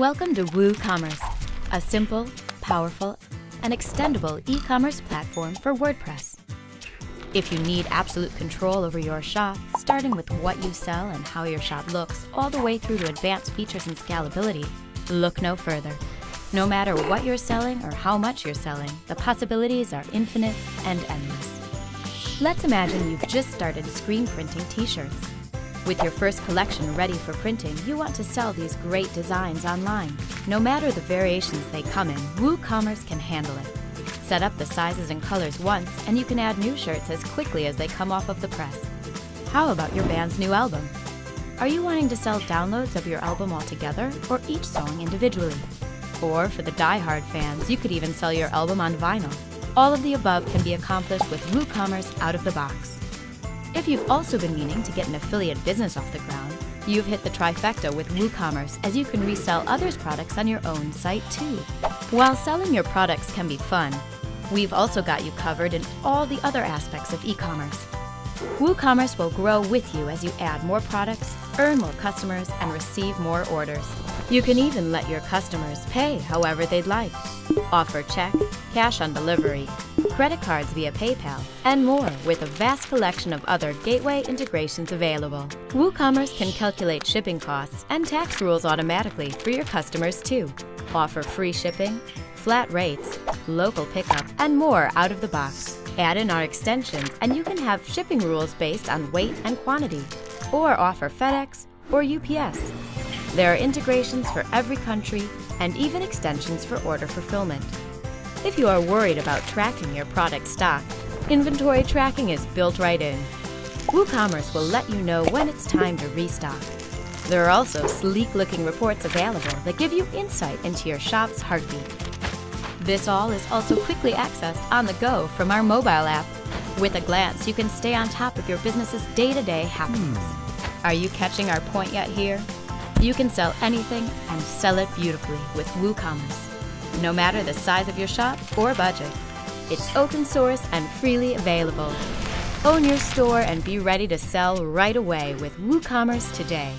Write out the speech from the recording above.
Welcome to WooCommerce, a simple, powerful, and extendable e-commerce platform for WordPress. If you need absolute control over your shop, starting with what you sell and how your shop looks, all the way through to advanced features and scalability, look no further. No matter what you're selling or how much you're selling, the possibilities are infinite and endless. Let's imagine you've just started screen printing t-shirts. With your first collection ready for printing, you want to sell these great designs online. No matter the variations they come in, WooCommerce can handle it. Set up the sizes and colors once, and you can add new shirts as quickly as they come off of the press. How about your band's new album? Are you wanting to sell downloads of your album altogether, or each song individually? Or for the die-hard fans, you could even sell your album on vinyl. All of the above can be accomplished with WooCommerce out of the box. If you've also been meaning to get an affiliate business off the ground, you've hit the trifecta with WooCommerce, as you can resell others' products on your own site too. While selling your products can be fun, we've also got you covered in all the other aspects of e-commerce. WooCommerce will grow with you as you add more products, earn more customers, and receive more orders. You can even let your customers pay however they'd like. Offer check, cash on delivery, credit cards via PayPal, and more, with a vast collection of other gateway integrations available. WooCommerce can calculate shipping costs and tax rules automatically for your customers too. Offer free shipping, flat rates, local pickup, and more out of the box. Add in our extensions and you can have shipping rules based on weight and quantity, or offer FedEx or UPS. There are integrations for every country and even extensions for order fulfillment. If you are worried about tracking your product stock, inventory tracking is built right in. WooCommerce will let you know when it's time to restock. There are also sleek-looking reports available that give you insight into your shop's heartbeat. This all is also quickly accessed on the go from our mobile app. With a glance, you can stay on top of your business's day-to-day happenings. Are you catching our point yet here? You can sell anything and sell it beautifully with WooCommerce. No matter the size of your shop or budget, it's open source and freely available. Own your store and be ready to sell right away with WooCommerce today.